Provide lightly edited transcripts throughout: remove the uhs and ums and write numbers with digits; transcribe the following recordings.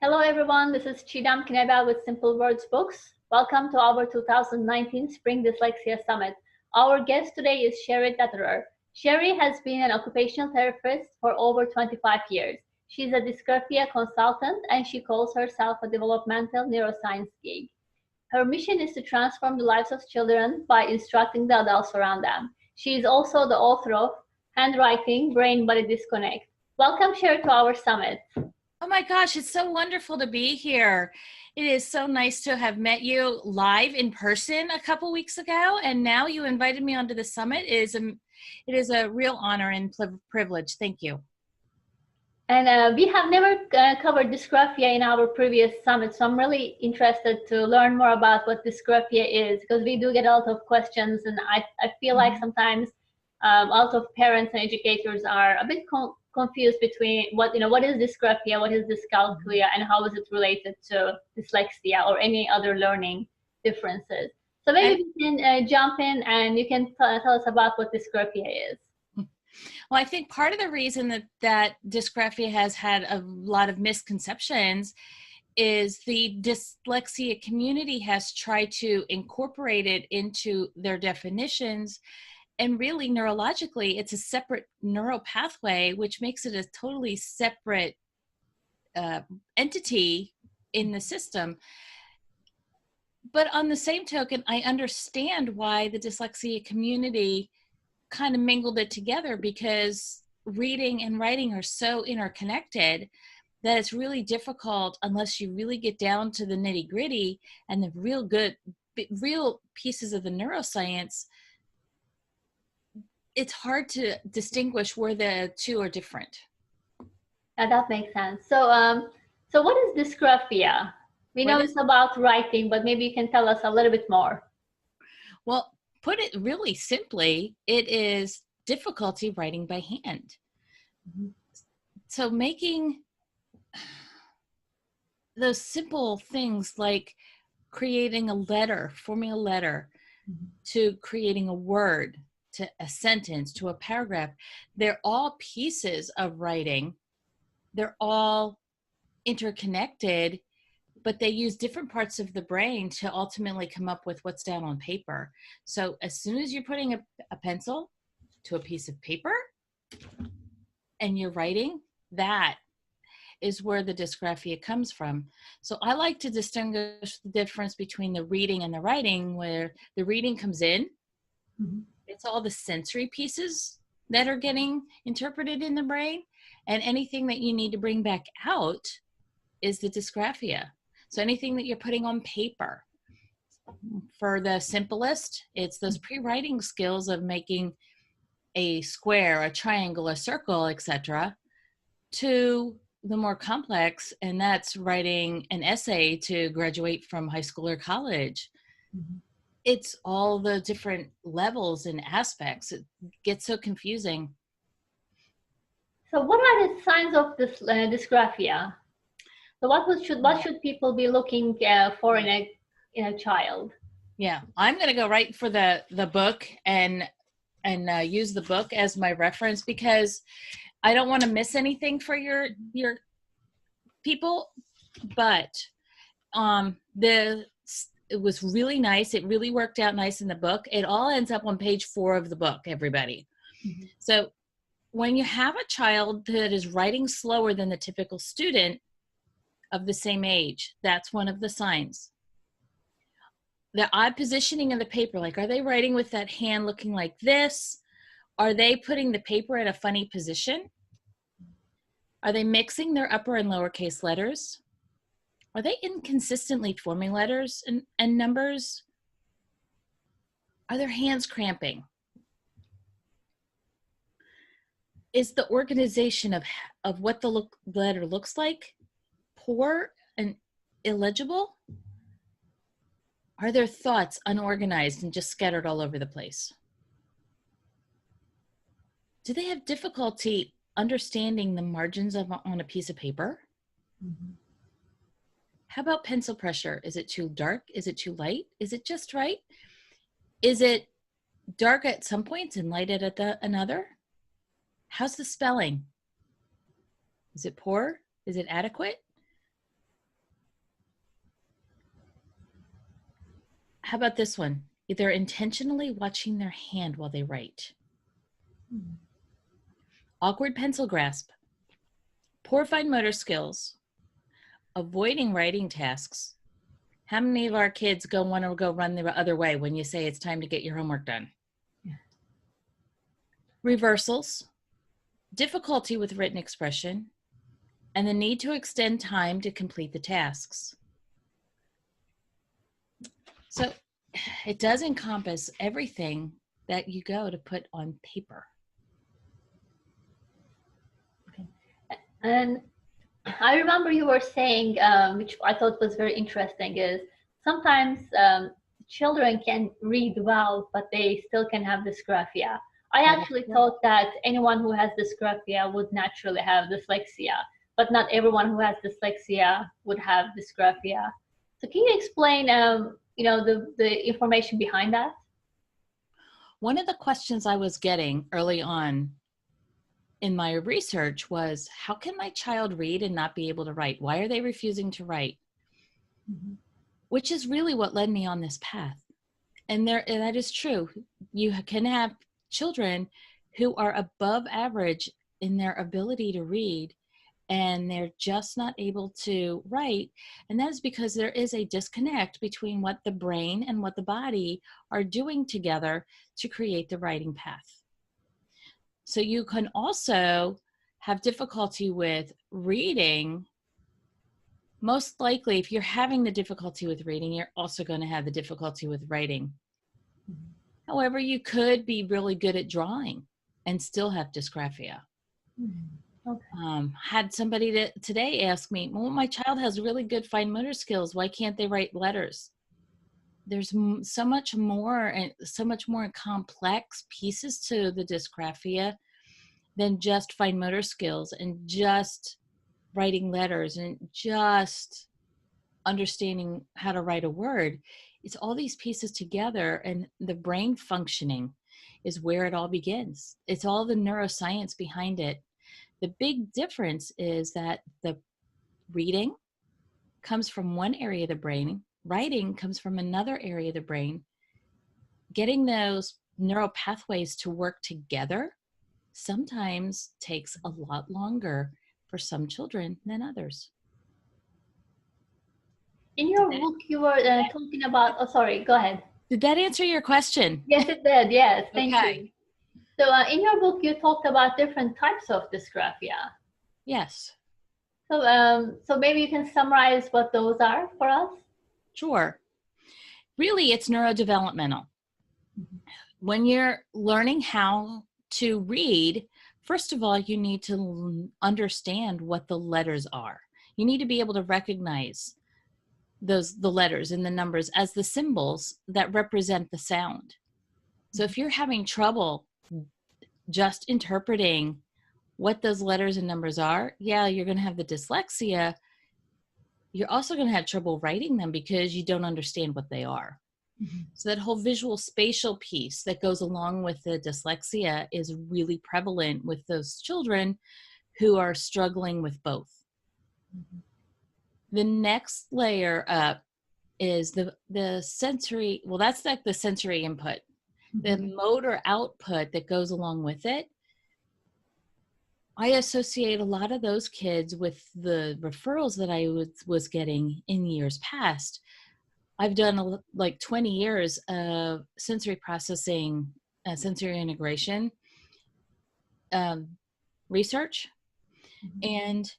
Hello everyone, this is Chidam Kineba with Simple Words Books. Welcome to our 2019 Spring Dyslexia Summit. Our guest today is Cheri Dotterer. Cheri has been an occupational therapist for over 25 years. She's a dysgraphia consultant and she calls herself a developmental neuroscience geek. Her mission is to transform the lives of children by instructing the adults around them. She is also the author of Handwriting, Brain-Body Disconnect. Welcome, Cheri, to our summit. Oh my gosh, it's so wonderful to be here. It is so nice to have met you live in person a couple weeks ago, and now you invited me onto the summit. It is a real honor and privilege. Thank you. And we have never covered dysgraphia in our previous summit, so I'm really interested to learn more about what dysgraphia is, because we do get a lot of questions, and I feel like sometimes a lot of parents and educators are a bit confused between what is dysgraphia, what is dyscalculia, and how is it related to dyslexia or any other learning differences. So maybe we can jump in and you can tell us about what dysgraphia is. Well, I think part of the reason that dysgraphia has had a lot of misconceptions is the dyslexia community has tried to incorporate it into their definitions. And really, neurologically, it's a separate neural pathway, which makes it a totally separate entity in the system. But on the same token, I understand why the dyslexia community kind of mingled it together, because reading and writing are so interconnected that it's really difficult unless you really get down to the nitty-gritty and the real pieces of the neuroscience. It's hard to distinguish where the two are different. That makes sense. So what is dysgraphia? We know it's about writing, but maybe you can tell us a little bit more. Well, put it really simply, it is difficulty writing by hand. So making those simple things like creating a letter, forming a letter, to creating a word, to a sentence, to a paragraph, they're all pieces of writing. They're all interconnected, but they use different parts of the brain to ultimately come up with what's down on paper. So as soon as you're putting a pencil to a piece of paper and you're writing, that is where the dysgraphia comes from. So I like to distinguish the difference between the reading and the writing, where the reading comes in. It's all the sensory pieces that are getting interpreted in the brain, and anything that you need to bring back out is the dysgraphia. So anything that you're putting on paper. For the simplest, it's those pre-writing skills of making a square, a triangle, a circle, etc., to the more complex, and that's writing an essay to graduate from high school or college. It's all the different levels and aspects. It gets so confusing. So what are the signs of this dysgraphia? So what should people be looking for in a child? Yeah, I'm going to go right for the book and use the book as my reference, because I don't want to miss anything for your people. But it was really nice. It really worked out nice in the book. It all ends up on page 4 of the book, everybody. So when you have a child that is writing slower than the typical student of the same age, that's one of the signs. The odd positioning of the paper, like, are they writing with that hand looking like this? Are they putting the paper at a funny position? Are they mixing their upper and lowercase letters? Are they inconsistently forming letters and numbers? Are their hands cramping? Is the organization of what the letter looks like poor and illegible? Are their thoughts unorganized and just scattered all over the place? Do they have difficulty understanding the margins on a piece of paper? How about pencil pressure? Is it too dark? Is it too light? Is it just right? Is it dark at some points and light at another? How's the spelling? Is it poor? Is it adequate? How about this one? They're intentionally watching their hand while they write. Awkward pencil grasp. Poor fine motor skills. Avoiding writing tasks. How many of our kids want to go run the other way when you say it's time to get your homework done? Yeah. Reversals. Difficulty with written expression. And the need to extend time to complete the tasks. So it does encompass everything that you go to put on paper. Okay. And I remember you were saying, which I thought was very interesting, is sometimes children can read well, but they still can have dysgraphia. I actually thought that anyone who has dysgraphia would naturally have dyslexia, but not everyone who has dyslexia would have dysgraphia. So can you explain, the information behind that? One of the questions I was getting early on in my research was, how can my child read and not be able to write? Why are they refusing to write? Mm-hmm. Which is really what led me on this path. And that is true. You can have children who are above average in their ability to read, and they're just not able to write. And that is because there is a disconnect between what the brain and what the body are doing together to create the writing path. So you can also have difficulty with reading. Most likely, if you're having the difficulty with reading, you're also going to have the difficulty with writing. Mm-hmm. However, you could be really good at drawing and still have dysgraphia. Mm-hmm. Okay. Had somebody today ask me, well, my child has really good fine motor skills. Why can't they write letters? There's so much more and so much more complex pieces to the dysgraphia than just fine motor skills and just writing letters and just understanding how to write a word. It's all these pieces together, and the brain functioning is where it all begins. It's all the neuroscience behind it. The big difference is that the reading comes from one area of the brain, writing comes from another area of the brain. Getting those neural pathways to work together sometimes takes a lot longer for some children than others. In your book, you were talking about, oh, sorry, go ahead. Did that answer your question? Yes, it did. Yes, thank you. So in your book, you talked about different types of dysgraphia. Yes. So maybe you can summarize what those are for us? Sure. Really, it's neurodevelopmental. Mm-hmm. When you're learning how to read, first of all, you need to understand what the letters are. You need to be able to recognize the letters and the numbers as the symbols that represent the sound. So if you're having trouble just interpreting what those letters and numbers are, yeah, you're going to have the dyslexia. You're also going to have trouble writing them because you don't understand what they are. Mm-hmm. So that whole visual spatial piece that goes along with the dyslexia is really prevalent with those children who are struggling with both. Mm-hmm. The next layer up is the sensory, well, that's like the sensory input. Mm-hmm. The motor output that goes along with it. I associate a lot of those kids with the referrals that I was getting in years past. I've done like 20 years of sensory processing, sensory integration research. Mm-hmm. And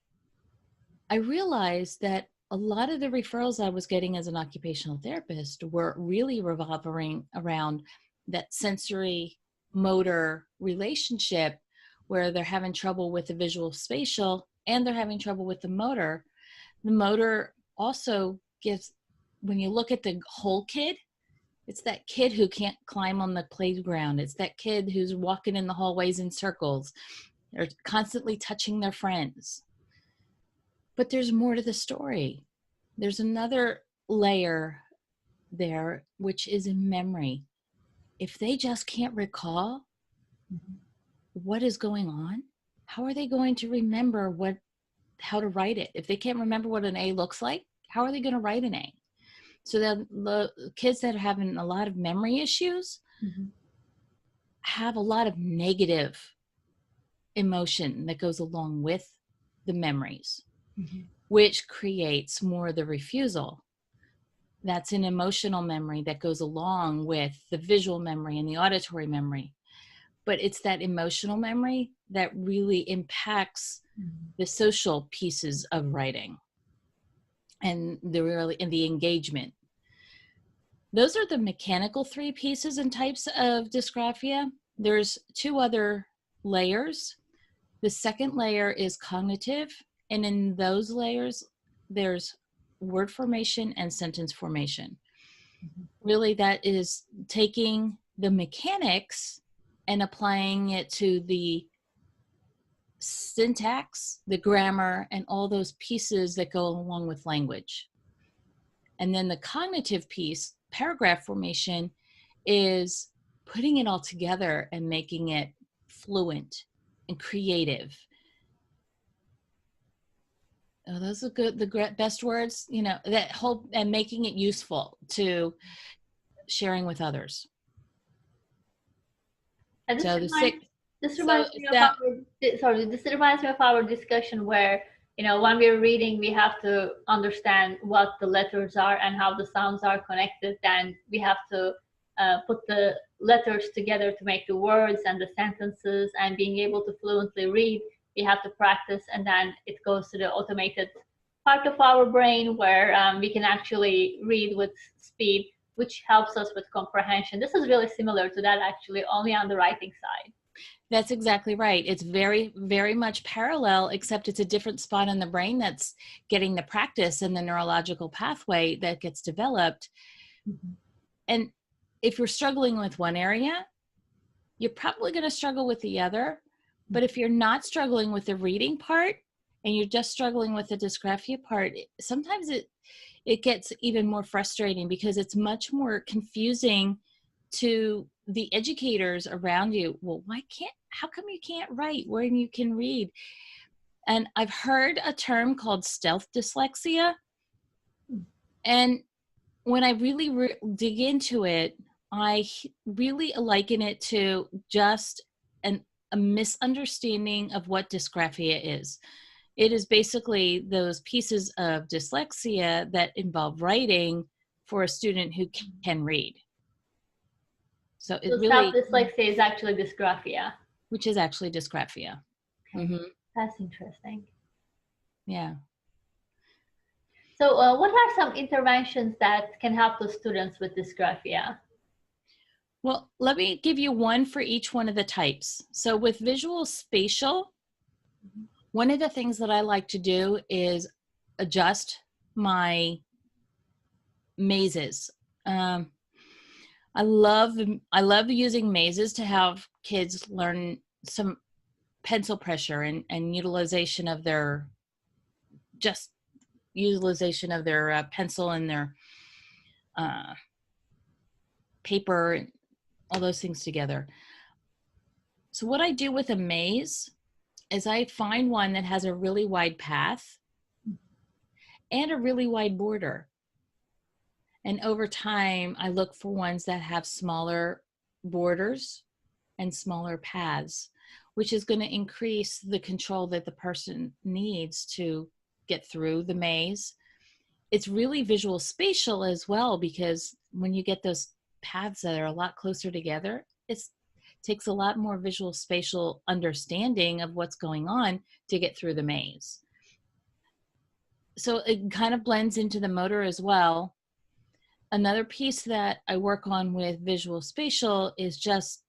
I realized that a lot of the referrals I was getting as an occupational therapist were really revolving around that sensory motor relationship, where they're having trouble with the visual spatial and they're having trouble with the motor. The motor also gives, when you look at the whole kid, it's that kid who can't climb on the playground. It's that kid who's walking in the hallways in circles. They're constantly touching their friends. But there's more to the story. There's another layer there, which is in memory. If they just can't recall what is going on, how are they going to remember how to write it? If they can't remember what an A looks like, how are they going to write an A? So the kids that are having a lot of memory issues have a lot of negative emotion that goes along with the memories, which creates more of the refusal. That's an emotional memory that goes along with the visual memory and the auditory memory. But it's that emotional memory that really impacts the social pieces of writing and the engagement. Those are the mechanical 3 pieces and types of dysgraphia. There's 2 other layers. The second layer is cognitive, and in those layers, there's word formation and sentence formation. Really, that is taking the mechanics and applying it to the syntax, the grammar, and all those pieces that go along with language. And then the cognitive piece, paragraph formation, is putting it all together and making it fluent and creative. Oh, those are good, the best words, you know, that whole, and making it useful to sharing with others. And this So reminds me of our discussion where, you know, when we're reading, we have to understand what the letters are and how the sounds are connected. Then we have to put the letters together to make the words and the sentences, and being able to fluently read, we have to practice, and then it goes to the automated part of our brain where we can actually read with speed, which helps us with comprehension. This is really similar to that, actually, only on the writing side. That's exactly right. It's very, very much parallel, except it's a different spot in the brain that's getting the practice and the neurological pathway that gets developed. And if you're struggling with one area, you're probably going to struggle with the other. But if you're not struggling with the reading part and you're just struggling with the dysgraphia part, sometimes it gets even more frustrating because it's much more confusing to the educators around you. Well, how come you can't write when you can read? And I've heard a term called stealth dyslexia. And when I really dig into it, I really liken it to just a misunderstanding of what dysgraphia is. It is basically those pieces of dyslexia that involve writing for a student who can read. So it really, self-dyslexia is actually dysgraphia. Which is actually dysgraphia. Okay. That's interesting. Yeah. So what are some interventions that can help the students with dysgraphia? Well, let me give you one for each one of the types. So with visual spatial, one of the things that I like to do is adjust my mazes. I love using mazes to have kids learn some pencil pressure and utilization of their pencil and their paper, and all those things together. So what I do with a maze is I find one that has a really wide path and a really wide border. And over time, I look for ones that have smaller borders and smaller paths, which is going to increase the control that the person needs to get through the maze. It's really visual spatial as well, because when you get those paths that are a lot closer together, it takes a lot more visual spatial understanding of what's going on to get through the maze. So it kind of blends into the motor as well. Another piece that I work on with visual spatial is just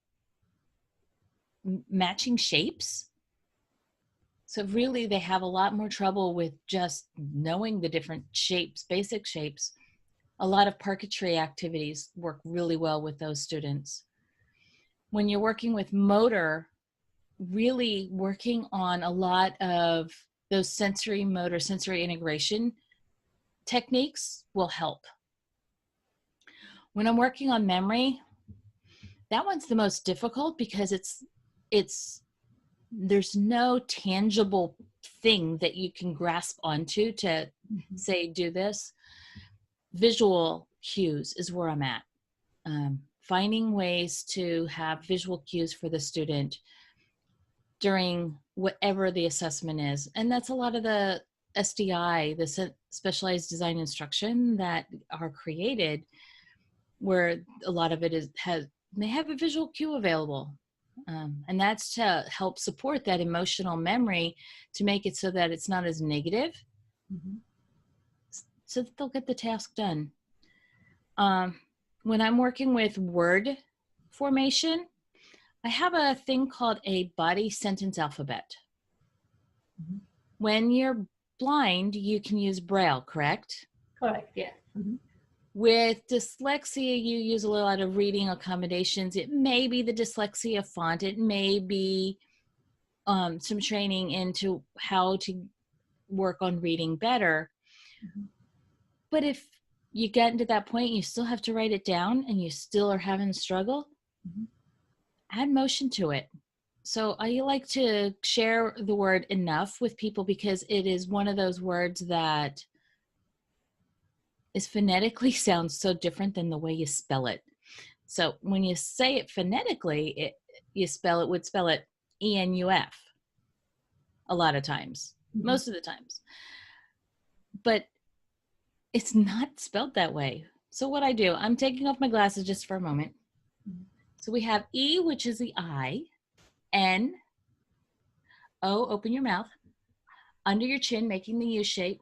matching shapes. So really they have a lot more trouble with just knowing the different shapes, basic shapes. A lot of parquetry activities work really well with those students. When you're working with motor, really working on a lot of those sensory integration techniques will help. When I'm working on memory, that one's the most difficult because there's no tangible thing that you can grasp onto to say, do this. visual cues is where I'm at. Finding ways to have visual cues for the student during whatever the assessment is. And that's a lot of the SDI, the specialized design instruction that are created, where a lot of it they have a visual cue available. And that's to help support that emotional memory, to make it so that it's not as negative, so that they'll get the task done. When I'm working with word formation, I have a thing called a body sentence alphabet. When you're blind, you can use Braille, correct? Correct, yes. With dyslexia, you use a lot of reading accommodations. It may be the dyslexia font. It may be some training into how to work on reading better. But if you get into that point, you still have to write it down and you still are having a struggle, add motion to it. So I like to share the word enough with people, because it is one of those words that is phonetically sounds so different than the way you spell it. So when you say it phonetically, would spell it ENUF a lot of times, most of the times. But it's not spelled that way. So what I do, I'm taking off my glasses just for a moment. So we have E, which is the I, N, O, open your mouth, under your chin, making the U shape,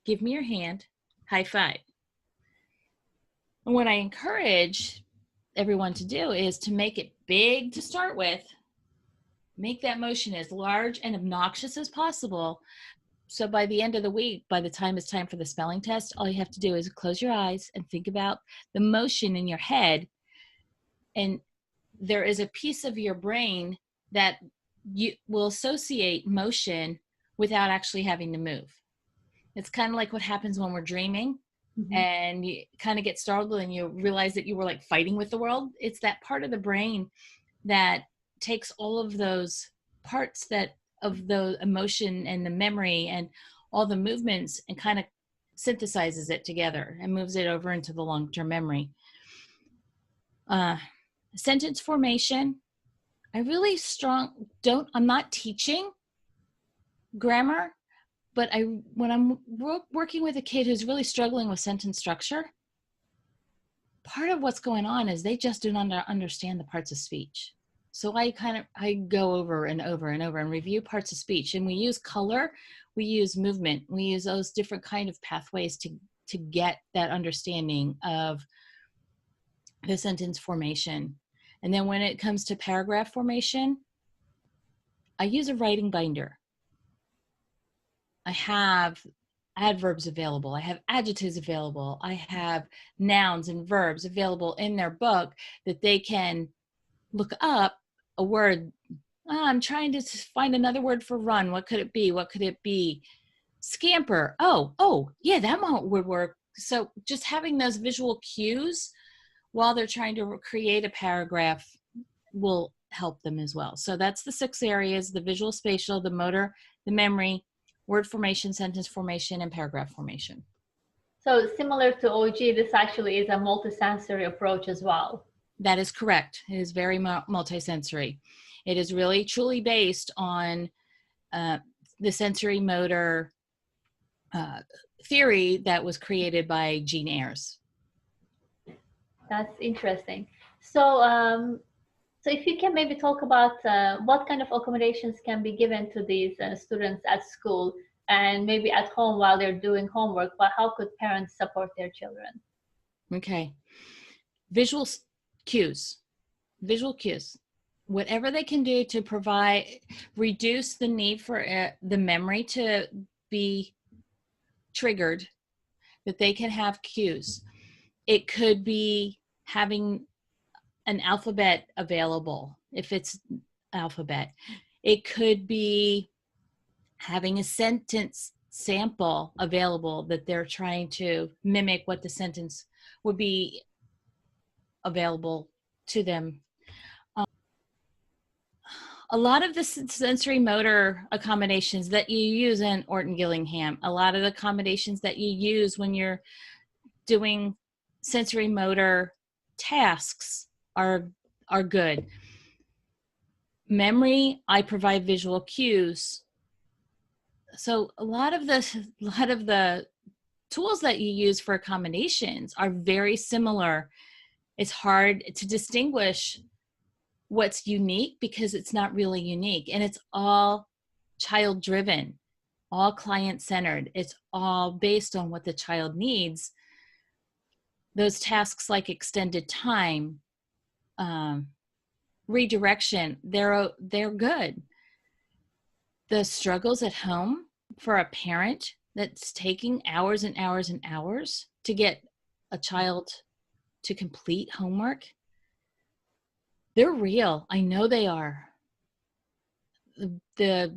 give me your hand, high five. And what I encourage everyone to do is to make it big to start with, make that motion as large and obnoxious as possible. So by the end of the week, by the time it's time for the spelling test, all you have to do is close your eyes and think about the motion in your head. And there is a piece of your brain that you will associate motion without actually having to move. It's kind of like what happens when we're dreaming and you kind of get startled and you realize that you were like fighting with the world. It's that part of the brain that takes all of those parts of the emotion and the memory and all the movements and kind of synthesizes it together and moves it over into the long-term memory. Sentence formation, I'm not teaching grammar, but when I'm working with a kid who's really struggling with sentence structure, part of what's going on is they just do not understand the parts of speech. So I go over and over and over and review parts of speech, and we use color, we use movement, we use those different kind of pathways to get that understanding of the sentence formation. And then when it comes to paragraph formation, I use a writing binder. I have adverbs available. I have adjectives available. I have nouns and verbs available in their book that they can look up a word. I'm trying to find another word for run. What could it be? What could it be? Scamper. Oh, yeah, that would work. So just having those visual cues while they're trying to create a paragraph will help them as well. So that's the 6 areas: the visual, spatial, the motor, the memory, word formation, sentence formation, and paragraph formation. So similar to OG, this actually is a multisensory approach as well. That is correct. It is very multisensory. It is really truly based on the sensory motor theory that was created by Jean Ayres. That's interesting. So, so if you can maybe talk about what kind of accommodations can be given to these students at school and maybe at home while they're doing homework, but how could parents support their children? Okay. Visual cues. Whatever they can do to reduce the need for the memory to be triggered, that they can have cues. It could be having an alphabet available, if it's alphabet. It could be having a sentence sample available that they're trying to mimic what the sentence would be available to them. A lot of the sensory motor accommodations that you use in Orton Gillingham, a lot of the accommodations that you use when you're doing sensory motor tasks are good. Memory, I provide visual cues. So a lot of the tools that you use for accommodations are very similar. It's hard to distinguish what's unique because it's not really unique, and it's all child driven, all client centered. It's all based on what the child needs. Those tasks like extended time, redirection, they're good. The struggles at home for a parent that's taking hours and hours and hours to get a child to complete homework, they're real. I know they are. The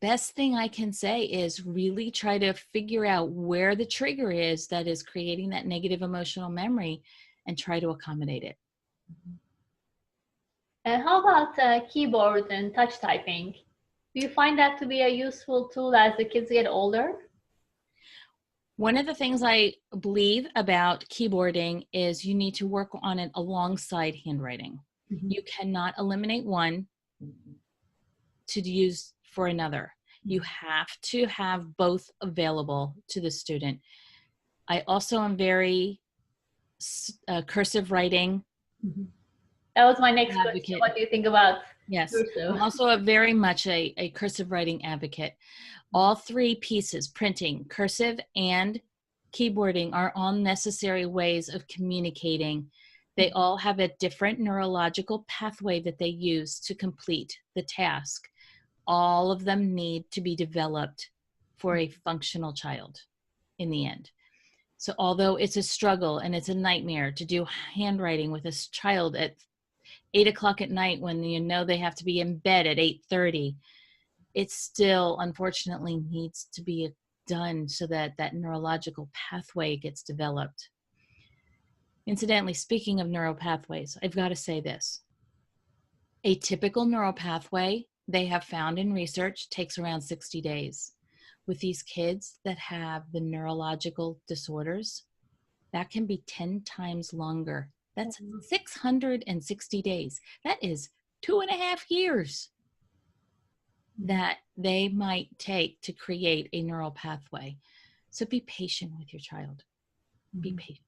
best thing I can say is really try to figure out where the trigger is that is creating that negative emotional memory and try to accommodate it. And how about keyboard and touch typing? Do you find that to be a useful tool as the kids get older? One of the things I believe about keyboarding is you need to work on it alongside handwriting. Mm-hmm. You cannot eliminate one to use for another. You have to have both available to the student. I also am very cursive writing. Mm-hmm. That was my next question. What do you think about cursive? I'm also very much a cursive writing advocate. All three pieces, printing, cursive, and keyboarding, are all necessary ways of communicating. They all have a different neurological pathway that they use to complete the task. All of them need to be developed for a functional child in the end. So although it's a struggle and it's a nightmare to do handwriting with a child at 8 o'clock at night when you know they have to be in bed at 8:30, it still unfortunately needs to be done so that that neurological pathway gets developed. Incidentally, speaking of neural pathways, I've got to say this. A typical neural pathway they have found in research takes around 60 days. With these kids that have the neurological disorders, that can be 10 times longer. That's 660 days. That is 2.5 years that they might take to create a neural pathway. So be patient with your child. Be patient.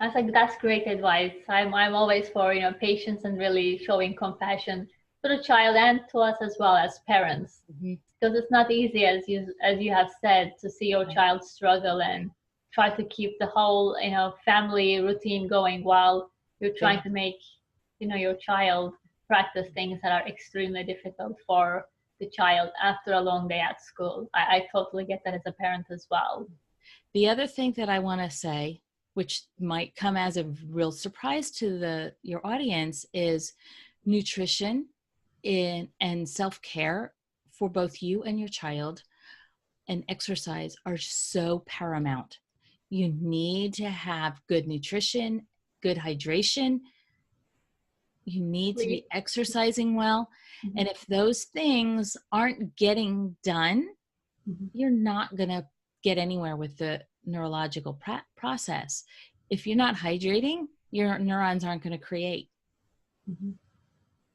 I think that's great advice. I'm always for patience and really showing compassion to the child and to us as well as parents, because it's not easy, as you have said, to see your child struggle and try to keep the whole family routine going while you're trying to make your child practice things that are extremely difficult for the child after a long day at school. I totally get that as a parent as well. The other thing that I want to say, which might come as a real surprise to your audience, is nutrition and self-care for both you and your child and exercise are so paramount. You need to have good nutrition, good hydration. You need to be exercising well. And if those things aren't getting done, you're not going to get anywhere with the neurological process. If you're not hydrating, your neurons aren't going to create.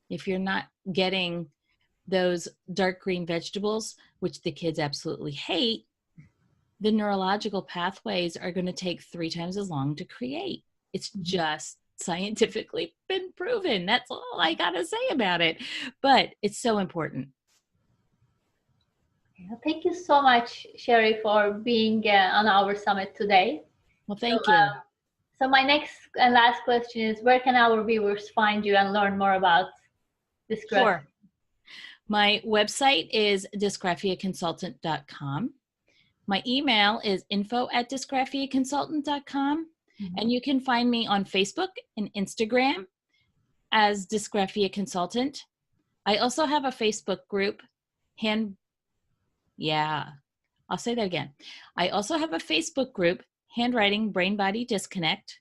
If you're not getting those dark green vegetables, which the kids absolutely hate, the neurological pathways are going to take 3 times as long to create. It's just scientifically been proven. That's all I got to say about it. But it's so important. Thank you so much, Cheri, for being on our summit today. Well, thank you. So my next and last question is, where can our viewers find you and learn more about Dysgraphia? Sure. My website is dysgraphiaconsultant.com. My email is info@dysgraphiaconsultant.com. And you can find me on Facebook and Instagram as Dysgraphia Consultant. I also have a Facebook group, I'll say that again. I also have a Facebook group, Handwriting Brain Body Disconnect.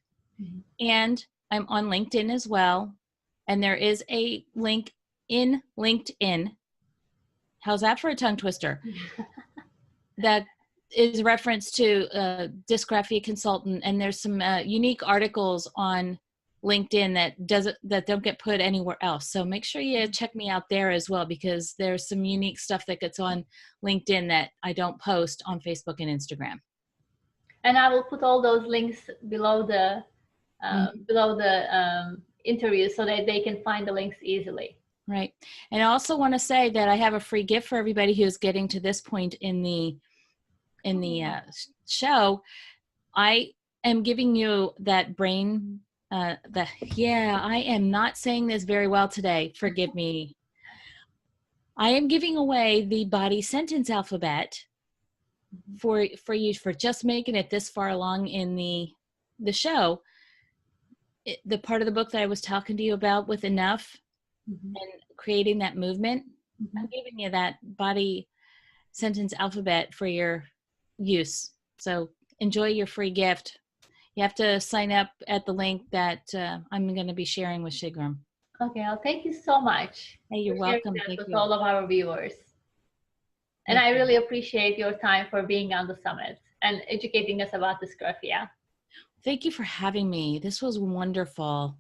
And I'm on LinkedIn as well. And there is a link in LinkedIn. How's that for a tongue twister? That is reference to Dysgraphia consultant, and there's some unique articles on LinkedIn that don't get put anywhere else. So make sure you check me out there as well, because there's some unique stuff that gets on LinkedIn that I don't post on Facebook and Instagram. And I will put all those links below the interview so that they can find the links easily. Right. And I also want to say that I have a free gift for everybody who's getting to this point in the show. I am giving you that brain. I am not saying this very well today. Forgive me. I am giving away the body sentence alphabet for you for just making it this far along in the show. The part of the book that I was talking to you about with enough and creating that movement. I'm giving you that body sentence alphabet for your use. So enjoy your free gift. You have to sign up at the link that I'm going to be sharing with Shigram. Okay, well, thank you so much. Hey, you're welcome. Thank with you. all of our viewers. And I really appreciate your time for being on the summit and educating us about dysgraphia. Thank you for having me. This was wonderful.